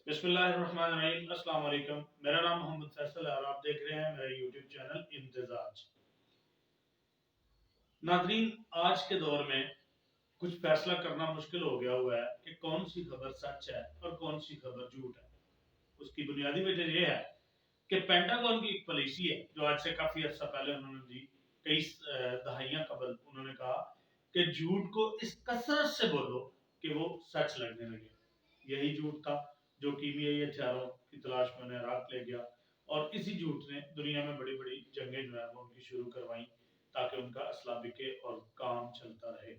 بسم اللہ الرحمن الرحیم، السلام علیکم۔ میرا نام محمد فیصل ہے اور آپ دیکھ رہے ہیں میرا یوٹیوب چینل امتزاج۔ ناظرین، آج کے دور میں کچھ فیصلہ کرنا مشکل ہو گیا ہوا ہے کہ کون سی خبر سچ ہے اور کون سی خبر جھوٹ ہے۔ اس کی بنیادی وجہ یہ ہے کہ پینٹاگون کی ایک پالیسی ہے جو آج سے کافی عرصہ پہلے انہوں نے دی، کئی دہائیاں قبل انہوں نے کہا کہ جھوٹ کو اس کثرت سے بولو کہ وہ سچ لگنے لگے۔ یہی جھوٹ تھا جو کیمیائی ہتھیاروں کی تلاش میں انہیں عراق لے گیا، اور اسی جھوٹ نے دنیا میں بڑی بڑی جنگیں جو ہے وہ ان کی شروع کروائیں تاکہ ان کا اسلحہ بکے اور کام چلتا رہے۔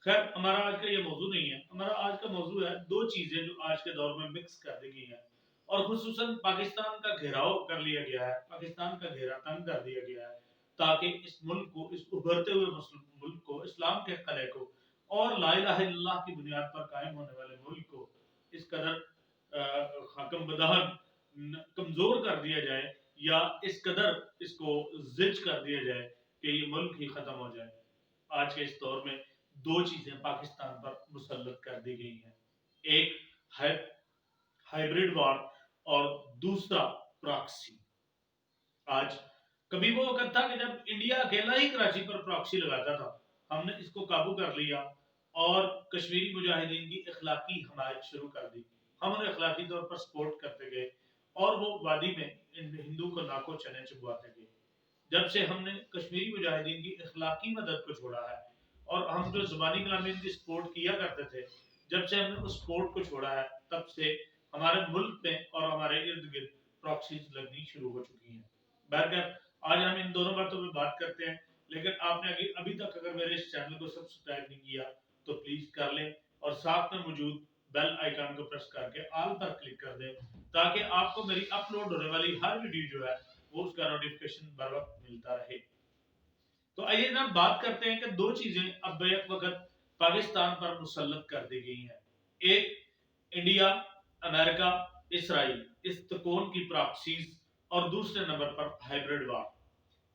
خیر، ہمارا آج کا یہ موضوع نہیں ہے۔ ہمارا آج کا موضوع ہے دو چیزیں جو آج کے دور میں مکس کر دی گئی ہیں، اور خصوصاً پاکستان کا گھیراؤ کر لیا گیا ہے، پاکستان کا گھیرا تنگ کر دیا گیا ہے تاکہ اس ملک کو، اس ابھرتے ہوئے مسلم ملک کو، اسلام کے قلعے کو اور لا الہ الا اللہ کی بنیاد پر قائم ہونے والے ملک کو اس قدر حاکم بدہن کمزور کر دیا جائے، یا اس قدر اس کو زج کر دیا جائے کہ یہ ملک ہی ختم ہو جائے۔ آج کے اس دور میں دو چیزیں پاکستان پر مسلط کر دی گئی ہیں، ایک ہائیبرڈ وار اور دوسرا پراکسی۔ آج کبھی وہ وقت تھا کہ جب انڈیا اکیلا ہی کراچی پر پراکسی لگاتا تھا، ہم نے اس کو قابو کر لیا اور کشمیری مجاہدین کی اخلاقی حمایت شروع کر دی۔ ہم انہیں اخلاقی طور پر سپورٹ کرتے گئے اور وہ وادی میں ہندو کو ناکو چنے چبواتے گئے۔ جب سے ہم نے کشمیری مجاہدین کی اخلاقی مدد کو چھوڑا ہے اور ہم جو زبانی کلامین کی سپورٹ کیا کرتے تھے، جب سے ہم نے اس سپورٹ کو چھوڑا ہے، تب سے ہمارے ملک میں اور ہمارے ارد گرد پراکسیز لگنی شروع ہو چکی ہیں۔ بہرکیف آج ہم ان دونوں باتوں پہ بات کرتے ہیں، لیکن آپ نے ابھی تک اگر میرے اس چینل کو سبسکرائب نہیں کیا تو پلیز کر لیں اور ساتھ میں موجود بیل آئیکن کو پریس کر کے آل پر کلک کر دیں تاکہ آپ کو میری اپلوڈ ہونے والی ہر ویڈیو جو ہے وہ اس کا نوٹیفکیشن بر وقت ملتا رہے۔ تو آئیے جناب بات کرتے ہیں کہ دو چیزیں اب بیک وقت پاکستان پر مسلط کر دی گئی ہیں، ایک انڈیا، امریکہ، اسرائیل اس تکون کی پراکسیز، اور دوسرے نمبر پر ہائیبرڈ وار۔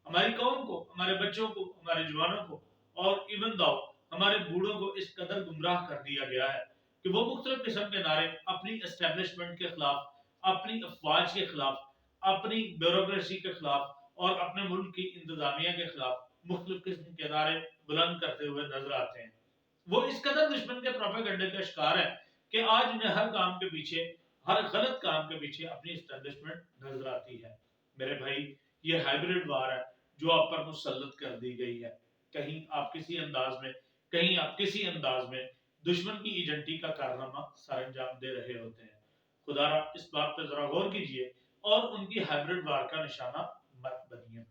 ہماری قوم کو، ہمارے بچوں کو، ہمارے جوانوں کو اور ایون داؤ ہمارے بوڑھوں کو اس قدر گمراہ کر دیا گیا ہے کہ وہ مختلف قسم کے نعرے اپنی اسٹیبلشمنٹ کے خلاف، اپنی افواج کے خلاف، اپنی بیوروکریسی کے خلاف اور اپنے ملک کی انتظامیہ کے خلاف مختلف قسم کے نعرے بلند کرتے ہوئے نظر آتے ہیں۔ وہ اس قدر دشمن کے پروپیگنڈے کا شکار ہے کہ آج انہیں ہر کام کے پیچھے، ہر غلط کام کے پیچھے اپنی اسٹیبلشمنٹ نظر آتی ہے۔ میرے بھائی، یہ ہائیبرڈ وار ہے جو آپ پر مسلط کر دی گئی ہے۔ کہیں آپ کسی انداز میں، کہیں آپ کسی انداز میں دشمن کی ایجنٹی کا کارنامہ سر انجام دے رہے ہوتے ہیں۔ خدا را اس بات پہ ذرا غور کیجئے اور ان کی ہائیبرڈ وار کا نشانہ مت بنیے۔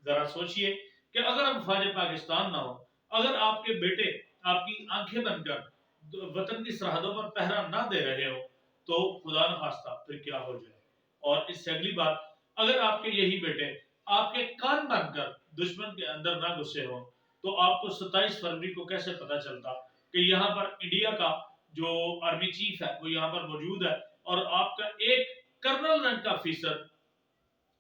ذرا سوچئے کہ اگر افواج پاکستان نہ ہو، اگر آپ کے بیٹے آپ کی آنکھیں بن کر وطن کی سرحدوں پر پہرا نہ دے رہے ہو تو خدا نخواستہ پھر کیا ہو جائے۔ اور اس سے اگلی بات، اگر آپ کے یہی بیٹے آپ کے کان بن کر دشمن کے اندر نہ گھسے ہوں تو آپ کو 27 فروری کو کیسے پتا چلتا کہ یہاں پر انڈیا کا جو آرمی چیف ہے وہ یہاں پر موجود ہے، اور آپ کا ایک کرنل رینک کا افیسر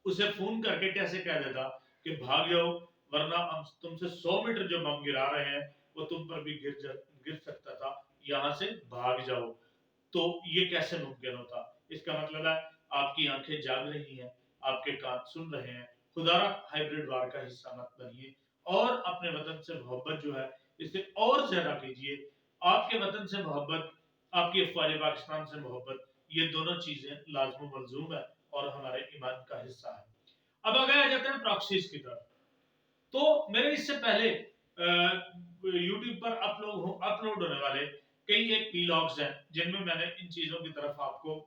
اسے فون کر کے کیسے کہہ دیتا کہ بھاگ جاؤ ورنہ ہم تم سے 100 میٹر جو بم گرا رہے ہیں وہ تم پر بھی گر سکتا تھا، یہاں سے بھاگ جاؤ۔ تو یہ کیسے ممکن ہوتا؟ اس کا مطلب ہے آپ کی آنکھیں جاگ رہی ہیں، آپ کے کان سن رہے ہیں۔ خدا را ہائیبرڈ وار کا حصہ مت بنیے اور اپنے وطن سے محبت جو ہے اسے اور زیادہ کیجئے۔ آپ کے وطن سے محبت، آپ کی افواج پاکستان سے محبت، یہ دونوں چیزیں لازم و ملزوم ہے اور ہمارے ایمان کا حصہ ہے۔ اب آگے آ جاتے ہیں پراکسیز کی طرف۔ تو میرے اس سے پہلے یوٹیوب پر اپلوڈ ہونے والے کئی ایک ویلاگز ہیں جن میں نے ان چیزوں کی طرف آپ کو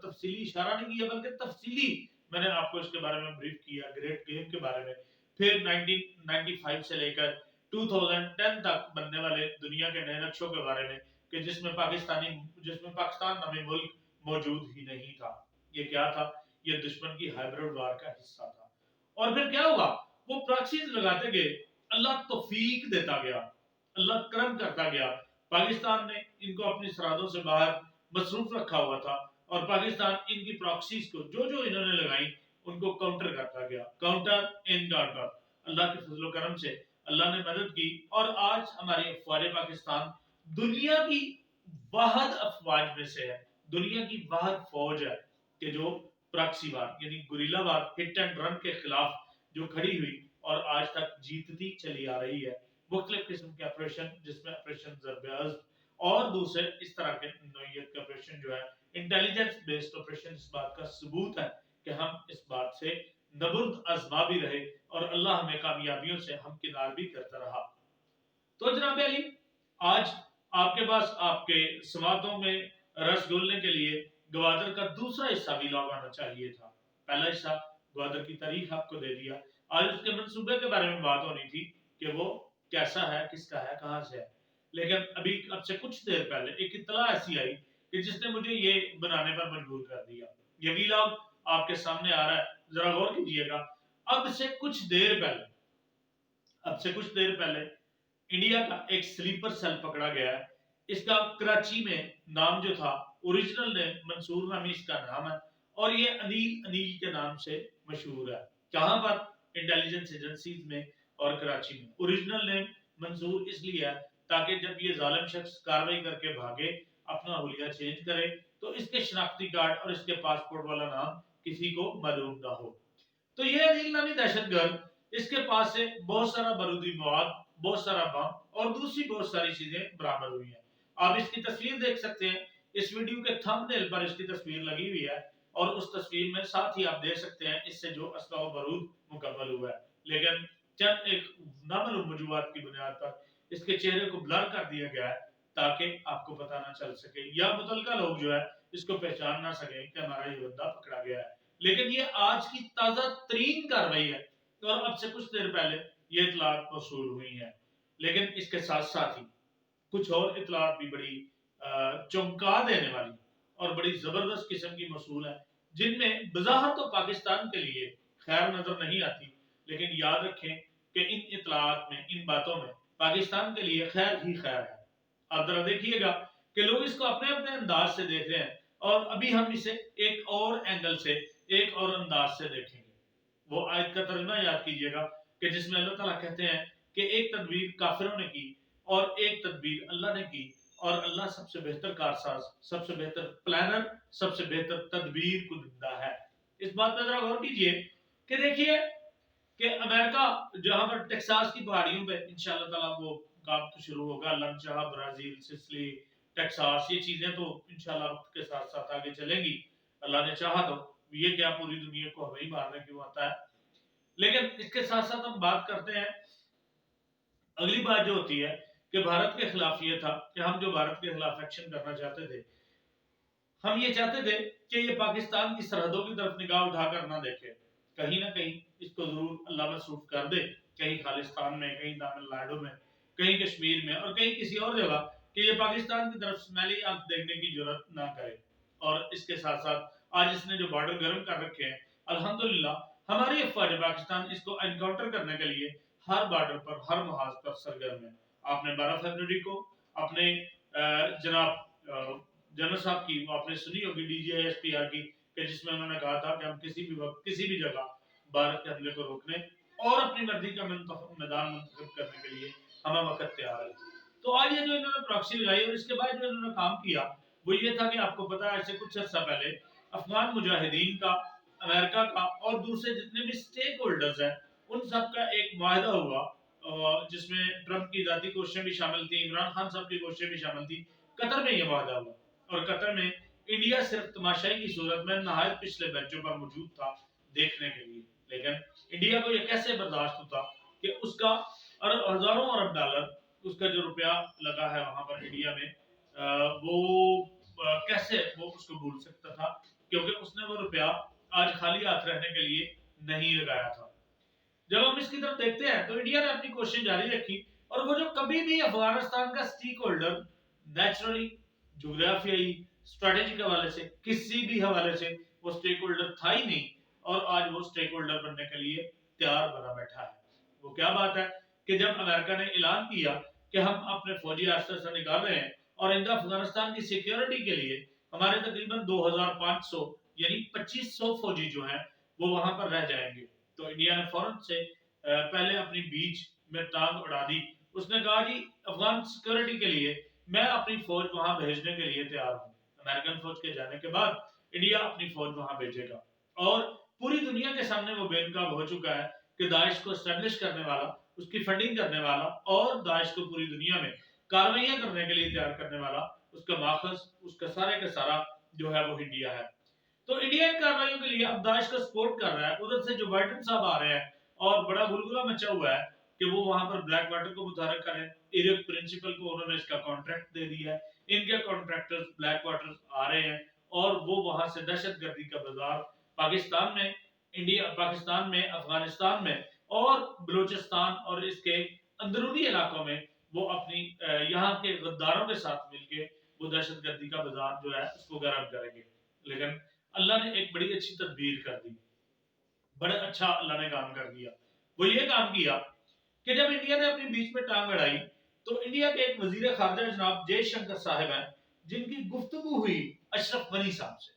تفصیلی اشارہ نہیں کیا، بلکہ تفصیلی میں نے آپ کو اس کے بارے میں بریف کیا، گریٹ گیم کے بارے میں، پھر 1995 سے لے کر 2010 تک بننے والے دنیا کے نئے نقشوں کے بارے میں کہ جس میں پاکستان نامی ملک موجود ہی نہیں تھا۔ یہ کیا تھا؟ یہ دشمن کی ہائیبرڈ وار کا حصہ تھا۔ اور پھر کیا ہوا؟ وہ پراکسیز لگاتے گئے، اللہ توفیق دیتا گیا، اللہ کرم کرتا گیا۔ پاکستان نے ان کو اپنی سرحدوں سے باہر مصروف رکھا ہوا تھا اور پاکستان ان کی پراکسیز کو جو انہوں نے لگائیں ان کو کاؤنٹر کرتا گیا، کاؤنٹر ان کاؤنٹر۔ اللہ کے فضل و کرم سے اللہ نے مدد کی اور آج ہماری افواج پاکستان دنیا کی واحد افواج میں سے ہے، दुनिया की वाहिद फौज है कि जो प्रॉक्सी वार यानी guerrilla war hit and run के खिलाफ जो खड़ी हुई और आज तक जीतती चली आ रही है। मुख्तलिफ किस्म के ऑपरेशन जिसमें ऑपरेशन जरब्याज और दूसरे इस तरह के नौइयत के ऑपरेशन जो है इंटेलिजेंस बेस्ड ऑपरेशन इस बात का सबूत है कि हम इस बात से नबुर्द आजमा भी रहे और अल्लाह हमें कामयाबियों से हमकिनार भी करता रहा। तो जनाब अली, आज आपके पास आपके समातों में रस घोलने के लिए गवादर का दूसरा हिस्सा भी लॉग आना चाहिए था। पहला हिस्सा गवादर की तारीख आपको दे दिया, आज उसके मंसूबे के बारे में बात होनी थी कि वो कैसा है, किसका है, कहाँ से है। लेकिन अभी अब से कुछ देर पहले एक इत्तला ऐसी आई कि जिसने मुझे ये बनाने पर मजबूर कर दिया। ये वीलॉग आपके सामने आ रहा है, जरा गौर कीजिएगा। अब से कुछ देर पहले अब से कुछ देर पहले इंडिया का एक स्लीपर सेल पकड़ा गया है। इसका कराची में नाम जो था, ओरिजिनल नेम मंसूर नामी इसका नाम है और ये अनिल अनिल के नाम से मशहूर है। कहां पर? इंटेलिजेंस एजेंसीज में और कराची में। ओरिजिनल नेम मंसूर इसलिए है ताकि जब ये जालिम शख्स कार्रवाई करके भागे, अपना हुलिया चेंज करे, तो इसके शनाख्ती कार्ड और इसके पासपोर्ट वाला नाम किसी को मालूम ना हो। तो ये अनिल नामी दहशतगर्द, इसके पास से बहुत सारा बारूदी मवाद, बहुत सारा बम और दूसरी बहुत सारी चीजें बरामद हुई हैं। आप इसकी तस्वीर देख सकते हैं, इस वीडियो के थंबनेल पर इसकी तस्वीर लगी हुई है और उस तस्वीर में साथ ही आप देख सकते हैं इससे जो असला व बारूद मुकम्मल हुआ है। लेकिन चंद एक नामालूम वजूहात की बुनियाद पर इसके चेहरे को ब्लर कर दिया गया है ताकि आपको पता ना चल सके या मुतलका लोग जो है इसको पहचान ना सके कि हमारा ये बंदा पकड़ा गया है। लेकिन ये आज की ताजा तरीन कार्रवाई है और अब से कुछ देर पहले ये इतलात मौसूल हुई है। लेकिन इसके साथ साथ ही कुछ और इतलात भी बड़ी चौंका देने वाली और बड़ी जबरदस्त किस्म की मौसूल है, जिनमें बज़ाहिर तो पाकिस्तान के लिए खैर नजर नहीं आती, लेकिन याद रखें कि इन इतलात में, इन बातों में पाकिस्तान के लिए खैर ही खैर है। आप जरा देखिएगा कि लोग इसको अपने अपने अंदाज से देख रहे हैं और अभी हम इसे एक और एंगल से, एक और अंदाज से देखेंगे। वो आयत का तर्जुमा याद कीजिएगा कि जिसमें अल्लाह ताला कहते हैं कि एक तदबीर काफिरों ने की और एक तदबीर अल्लाह ने की और अल्लाह सबसे बेहतर कारसाज, सबसे बेहतर प्लानर, सबसे बेहतर तदबीर कुनिंदा है। इस बात पर जरा गौर कीजिए कि देखिए कि अमेरिका जहां पर टेक्सास की पहाड़ियों पे इंशाअल्लाह ताला वो काम तो शुरू होगा, लंचा, ब्राजील, सिसिली, टेक्सास, ये चीजें तो इंशाअल्लाह वक्त के साथ साथ आगे चलेंगी, अल्लाह ने चाहा तो। ये क्या पूरी दुनिया को हवाई मारने क्यों आता है। लेकिन इसके साथ साथ हम बात करते हैं, अगली बात जो होती है कि भारत के खिलाफ ये था कि हम जो भारत के खिलाफ एक्शन करना चाहते थे, हम ये चाहते थे कि ये पाकिस्तान की सरहदों की तरफ निगाह उठाकर ना देखे, कहीं ना कहीं इसको जरूर अल्लाह मसरूफ कर दे, कहीं खालिस्तान में, कहीं तमिलनाडु में, कहीं कश्मीर में और कहीं किसी और जगह, कि ये पाकिस्तान की तरफ स्मैली आंख देखने की जरूरत ना करे। और इसके साथ साथ आज इसने जो बॉर्डर गर्म कर रखे हैं, अल्हम्दुलिल्लाह हमारी अफवाज पाकिस्तान इसको एनकाउंटर करने के लिए हर बॉर्डर पर, हर महाज पर सरगर्म है। आपने 12 फरवरी को अपने जनाब जनरल साहब की आपने सुनी होगी DGISPR की, कि जिसमें उन्होंने कहा था कि हम किसी भी वक्त, किसी भी जगह भारत के हमले को रोकने और अपनी मर्जी का मैदान मुंतखब करने के लिए हमें वक्त तैयार है। तो आज ये जो इन्होंने प्रॉक्सी लगाई और इसके बाद जो इन्होंने काम किया वो ये था कि आपको पता है ऐसे कुछ अर्सा पहले अफगान मुजाहिदीन का, अमेरिका का और दूसरे जितने भी स्टेक होल्डर्स हैं उन सब का एक माहिदा हुआ, जिसमें ट्रंप की जाती कोशिशें भी शामिल थी, इमरान खान साहब की कोशिशें भी शामिल थी। कतर में यह माहिदा हुआ और कतर में इंडिया सिर्फ तमाशाई की सूरत में नहायत पिछले बेंचों पर मौजूद था देखने के लिए। लेकिन इंडिया को यह कैसे बर्दाश्त होता कि उसका हजारों अरब डॉलर, उसका जो रुपया लगा है वहां पर इंडिया में, वो कैसे वो उसको भूल सकता था, क्योंकि उसने वो रुपया आज खाली हाथ रहने के लिए नहीं लगाया था। जब हम इसकी तरफ देखते हैं तो इंडिया ने अपनी कोशिश जारी रखी और वो जो कभी भी अफगानिस्तान का स्टेक होल्डर नेचुरली, जोग्राफियाई, स्ट्रेटेजिक हवाले से, किसी भी हवाले से वो स्टेक होल्डर था ही नहीं और आज वो स्टेक होल्डर बनने के लिए तैयार बना बैठा है। वो क्या बात है कि जब अमेरिका ने ऐलान किया कि हम अपने फौजी आस्ते से निकाल रहे हैं और इंडो अफगानिस्तान की सिक्योरिटी के लिए हमारे तकरीबन 2500 यानी 2500 फौजी जो हैं वो वहां पर रह जाएंगे, तो इंडिया ने फौरन से पहले अपनी बीच में टांग उड़ा दी। उसने कहा जी अफगान सिक्योरिटी के लिए मैं अपनी फौज वहां भेजने के लिए तैयार हूँ। अमेरिकन फौज के जाने के बाद इंडिया अपनी फौज वहां भेजेगा और पूरी दुनिया के सामने वो बेनकाब हो चुका है कि दाइश को स्टैब्लिश करने वाला, उसकी फंडिंग करने वाला और दाइश को पूरी दुनिया में कार्रवाइयां करने के लिए तैयार करने वाला, उसका माखज, उसका सारे का सारा जो है वो इंडिया है। तो इंडिया इन कार्रवाइयों के लिए अब दाइश का सपोर्ट कर रहा है। उधर से जो बाइडन साहब आ रहे हैं और बड़ा बुलबुला मचा हुआ है कि वो वहां पर ब्लैक वाटर को मुतहरक करें। इराक प्रिंसिपल को उन्होंने इसका कॉन्ट्रैक्ट दे दिया है। इनके कॉन्ट्रैक्टर्स ब्लैक वाटर आ रहे हैं और वो वहां से दहशतगर्दी का बाजार पाकिस्तान में, इंडिया, पाकिस्तान में, अफगानिस्तान में और बलूचिस्तान और इसके अंदरूनी इलाकों में वो अपनी यहाँ के गद्दारों के साथ मिलके वो दहशतगर्दी का बाजार जो है उसको गर्म करेंगे। लेकिन अल्लाह ने एक बड़ी अच्छी तदबीर कर दी, बड़ा अच्छा अल्लाह ने काम कर दिया। वो ये काम किया कि जब इंडिया ने अपनी बीच में टांग अड़ाई तो इंडिया के एक वजीर खारजा जनाब जयशंकर साहब हैं, जिनकी गुफ्तगू हुई अशरफ गनी साहब से।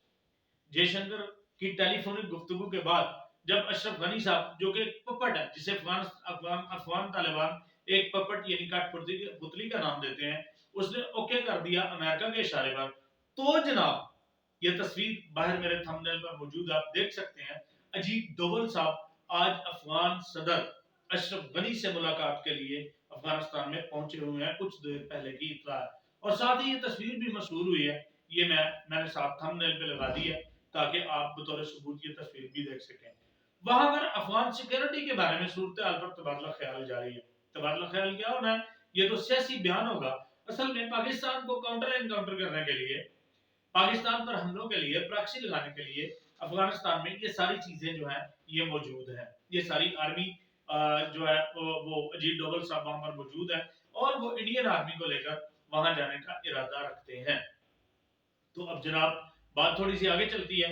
जयशंकर की टेलीफोनिक गुफ्तगू के बाद जब अशरफ गनी साहब, जो कि एक पपट है, जिसे अफगान तालिबान एक पपट यानी कठपुतली का नाम देते हैं, उसने ओके कर दिया अमेरिका के इशारे पर। तो जनाब ये तस्वीर बाहर मेरे थंबनेल पर मौजूद, आप देख सकते हैं। अजीत डोवल साहब आज अफगान सदर अशरफ गनी से मुलाकात के लिए अफगानिस्तान में पहुंचे हुए हैं, कुछ देर पहले की इत्तला है। और साथ ही ये तस्वीर भी मशहूर हुई है, ये मैंने साथ थंबनेल पे लगा दी है ताकि आप बतौर सबूत ये तस्वीर भी देख सकें। वहां पर अफगान सिक्योरिटी के बारे में सूरत हाल पर तबादला ख्याल जारी है। तबादला ख्याल क्या होना है, ये तो सियासी बयान होगा। असल में पाकिस्तान को काउंटर एनकाउंटर करने के लिए, पाकिस्तान पर हमलों के लिए, प्रॉक्सी लगाने के लिए अफगानिस्तान में ये सारी चीजें जो है ये मौजूद है। ये सारी आर्मी जो है वो अजीत डोवल साहब वहां पर मौजूद है और वो इंडियन आर्मी को लेकर वहां जाने का इरादा रखते हैं। तो अब जनाब बात थोड़ी सी आगे चलती है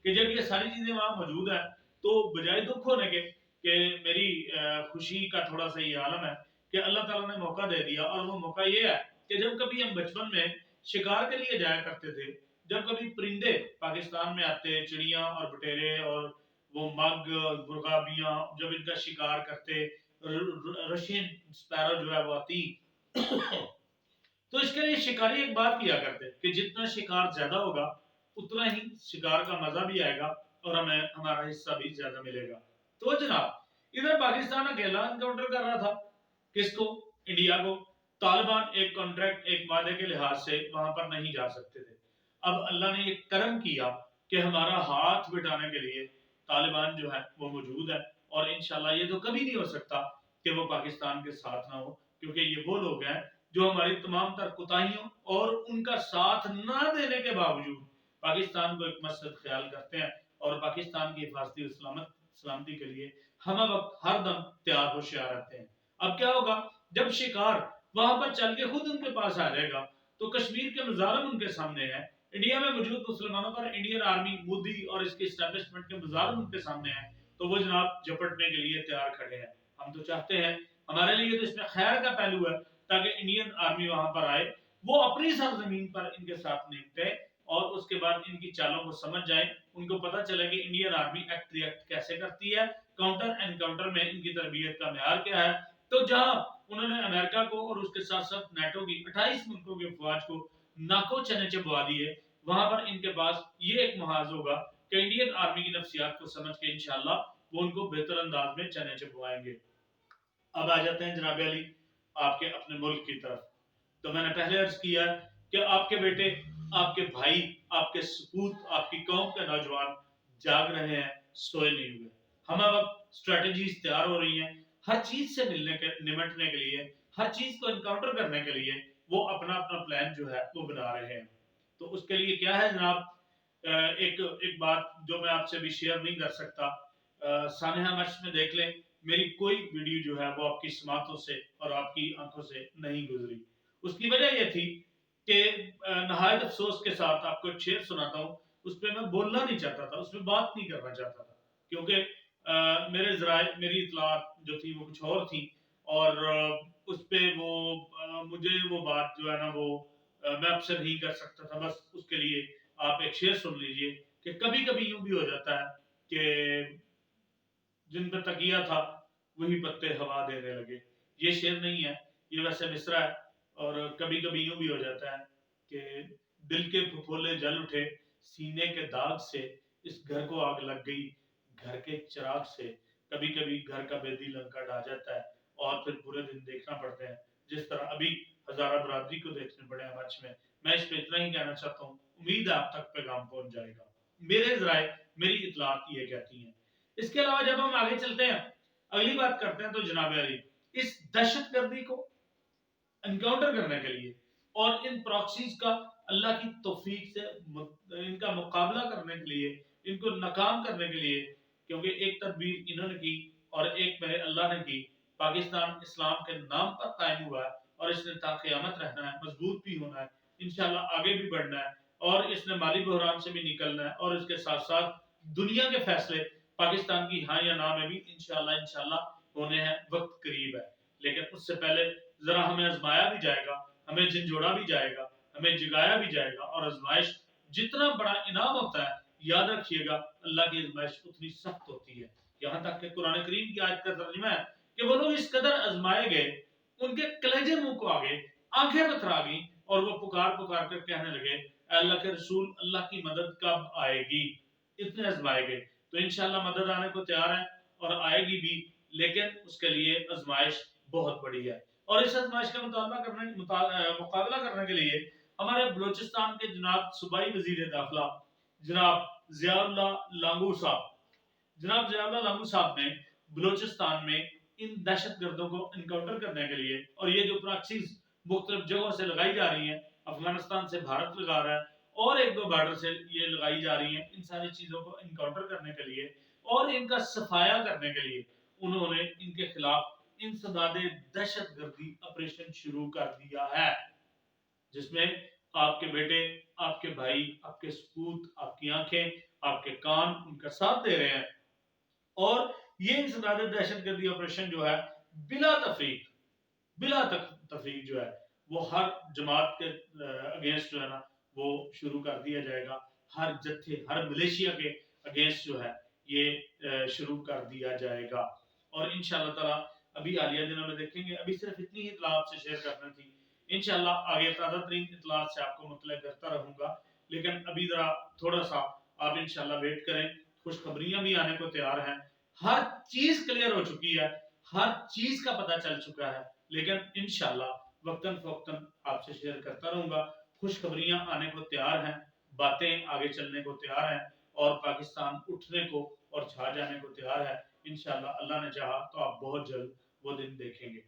कि जब ये सारी चीजें वहां मौजूद है तो बजाय दुख होने के कि मेरी खुशी का थोड़ा सा ये आलम है कि अल्लाह ताला ने मौका दे दिया। और वो मौका ये है कि जब कभी हम बचपन में शिकार के लिए जाया करते थे, जब कभी परिंदे पाकिस्तान में आते, चिड़िया और बटेरे और वो मग, मुर्गाबियां, जब इनका शिकार करते, रशियन स्पैरो जो है वो आती तो इसके लिए शिकारी एक बात किया करते कि जितना शिकार ज्यादा होगा उतना ही शिकार का मजा भी आएगा और हमें हमारा हिस्सा भी ज्यादा मिलेगा। तो जनाब इधर पाकिस्तान अकेला एनकाउंटर कर रहा था किसको, इंडिया को। तालिबान एक कॉन्ट्रैक्ट, एक वादे के लिहाज से वहां पर नहीं जा सकते थे। अब अल्लाह ने ये करम किया कि हमारा हाथ बिठाने के लिए तालिबान जो है वो मौजूद है और इंशाल्लाह ये तो कभी नहीं हो सकता कि वो पाकिस्तान के साथ ना हो, क्योंकि ये वो लोग हैं जो हमारी तमाम तर कोताहियों और उनका साथ ना देने के बावजूद पाकिस्तान को एक मकसद ख्याल करते हैं और पाकिस्तान की हिफाजती सलामती के लिए हम वक्त हर दम तैयार होशियार रहते हैं। अब क्या होगा, जब शिकार वहां पर चल के खुद उनके पास आ जाएगा तो कश्मीर के मुजालिम उनके सामने है, इंडिया में मौजूद मुसलमानों पर इंडियन आर्मी, मोदी और इसके इस्टेब्लिशमेंट के मुजालिम उनके सामने है, तो वो जनाब झपटने के लिए तैयार खड़े हैं। हम तो चाहते हैं, हमारे लिए तो इसमें खैर का पहलू है ताकि इंडियन आर्मी वहां पर आए, वो अपनी सरजमीन पर इनके साथ निपटे और उसके बाद इनकी चालों को समझ जाए, उनको पता चले कि इंडियन आर्मी एक्ट रिएक्ट कैसे करती है, काउंटर एनकाउंटर में इनकी तरबियत का मेयार क्या है। तो जहां उन्होंने अमेरिका को और उसके साथ साथ नेटो की 28 मुल्कों के फौज को नाको चने चबवा दिए, वहां पर इनके पास ये एक मुहाज होगा कि इंडियन आर्मी की नफ्सियात को समझ के इंशाल्लाह वो उनको बेहतर अंदाज में चने चबवाएंगे। अब आ जाते हैं जनाब अली आपके अपने मुल्क की तरफ। तो मैंने पहले अर्ज किया कि आपके बेटे, आपके भाई, आपके सपूत, आपकी कौम के नौजवान जाग रहे हैं, सोए नहीं हुए। हम अब स्ट्रेटजीज तैयार हो रही हैं, हर चीज से निमटने के लिए, हर चीज को इनकाउंटर करने के लिए वो अपना अपना प्लान जो है वो बना रहे हैं। तो उसके लिए क्या है जनाब, एक एक बात जो मैं आपसे भी शेयर नहीं कर सकता, सानहा मर्च में देख लें, मेरी कोई वीडियो जो है वो आपकी समातों से और आपकी आंखों से नहीं गुजरी। उसकी वजह यह थी कि नहायत अफसोस के साथ आपको एक शेर सुनाता हूँ, उस पर मैं बोलना नहीं चाहता था, उसमें बात नहीं करना चाहता था, क्योंकि मेरे जराए, मेरी इतलात जो थी वो कुछ और थी और उस पर वो मुझे वो बात जो है ना वो मैं आपसे नहीं कर सकता था। बस उसके लिए आप एक शेर सुन लीजिए कि कभी कभी यूं भी हो जाता है कि जिन पर तकिया था वही पत्ते हवा देने लगे। ये शेर नहीं है, ये वैसे मिसरा है। और कभी कभी यूं भी हो जाता है कि دل کے پھپھولے جل اٹھے سینے کے داغ سے، اس گھر کو آگ لگ گئی گھر کے چراغ سے، کبھی کبھی گھر کا بیدی لنکا ڈا جاتا ہے اور پھر پورے دن دیکھنا پڑتے ہیں، جس طرح ابھی ہزارہ برادری کو دیکھنے پڑے ہیں مرچ میں اس پہ اتنا ہی کہنا چاہتا ہوں، امید ہے آپ تک پیغام پہنچ جائے گا۔ میرے ذرائع میری اطلاعات یہ کہتی ہیں۔ اس کے علاوہ جب ہم آگے چلتے ہیں، اگلی بات کرتے ہیں، تو جناب علی اس دہشت گردی کو انکاؤنٹر کرنے کے لیے اور ان پراکسیز کا اللہ کی توفیق سے ان کا مقابلہ کرنے کے لیے، ان کو ناکام کرنے کے لیے، کیونکہ ایک تدبیر انہوں نے کی اور ایک میرے اللہ نے کی، پاکستان اسلام کے نام پر قائم ہوا ہے اور اس نے تا قیامت رہنا ہے، مضبوط بھی ہونا ہے، انشاءاللہ آگے بھی بڑھنا ہے، اور اس نے مالی بحران سے بھی نکلنا ہے، اور اس کے ساتھ ساتھ دنیا کے فیصلے پاکستان کی ہاں یا نہ میں بھی انشاءاللہ ہونے ہیں، وقت قریب ہے۔ لیکن اس سے پہلے ذرا ہمیں آزمایا بھی جائے گا، ہمیں جھنجھوڑا بھی جائے گا، ہمیں جگایا بھی جائے گا، اور آزمائش جتنا بڑا انعام ہوتا ہے، یاد رکھیے گا اللہ کی آزمائش اتنی سخت ہوتی ہے۔ یہاں تک کہ قرآن کریم کی آیت کا ترجمہ ہے کہ وہ لوگ اس قدر آزمائے گئے، ان کے کلیجے منہ کو آگے، آنکھیں پتھرا گئیں، اور وہ پکار پکار کر کہنے لگے اے اللہ کے رسول، اللہ کی مدد کب آئے گی؟ اتنے آزمائے گئے، تو انشاءاللہ مدد آنے کو تیار ہے اور آئے گی بھی، لیکن اس کے لیے آزمائش بہت بڑی ہے۔ اور اس آزمائش کا مقابلہ کرنے کے لیے ہمارے بلوچستان کے جناب صوبائی وزیر داخلہ جناب ضیاء اللہ لانگو صاحب نے بلوچستان میں ان دہشت گردوں کو انکاؤنٹر کرنے کے لیے، اور یہ جو پراکسیز مختلف جگہوں سے لگائی جا رہی ہیں، افغانستان سے بھارت لگا رہا ہے اور ایک دو بارڈر سے یہ لگائی جا رہی ہیں، ان ساری چیزوں کو انکاؤنٹر کرنے کے لیے اور ان کا صفایا کرنے کے لیے انہوں نے ان کے خلاف انسداد دہشت گردی آپریشن شروع کر دیا ہے، جس میں آپ کے بیٹے، آپ کے بھائی، آپ کے سپوت، آپ کی آنکھیں، آپ کے کان ان کا ساتھ دے رہے ہیں، اور یہ انسداد دہشت گردی آپریشن جو ہے بلا تفریق جو ہے وہ ہر جماعت کے اگینسٹ جو ہے نا وہ شروع کر دیا جائے گا، ہر جتھے، ہر ملیشیا کے اگینسٹ جو ہے یہ شروع کر دیا جائے گا، اور انشاءاللہ تعالی ابھی حالیہ دنوں میں دیکھیں گے، ابھی صرف اتنی ہی اطلاع آپ سے شیئر کرنا تھی، انشاءاللہ آگے تازہ ترین اطلاعات سے آپ کو مطلع کرتا رہوں گا، لیکن ابھی ذرا تھوڑا سا آپ انشاءاللہ ویٹ کریں، خوشخبریاں بھی آنے کو تیار ہیں، ہر چیز کلیئر ہو چکی ہے، ہر چیز کا پتہ چل چکا ہے، لیکن انشاءاللہ وقتاً فوقتاً آپ سے شیئر کرتا رہوں گا، خوشخبریاں آنے کو تیار ہیں، باتیں آگے چلنے کو تیار ہیں، اور پاکستان اٹھنے کو اور چھا جانے کو تیار ہے، انشاءاللہ اللہ نے چاہا تو آپ بہت جلد وہ دن دیکھیں گے۔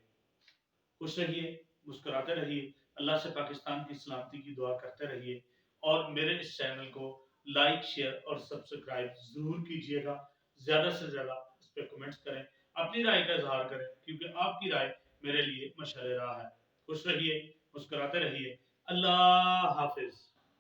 خوش رہیے، مسکراتے رہیے، اللہ سے پاکستان کی سلامتی کی دعا کرتے رہیے، اور میرے اس چینل کو لائک، شیئر اور سبسکرائب ضرور کیجئے گا، زیادہ سے زیادہ اس پہ کمنٹس کریں، اپنی رائے کا اظہار کریں، کیونکہ آپ کی رائے میرے لیے مشعل راہ ہے۔ خوش رہیے، مسکراتے رہیے، اللہ حافظ۔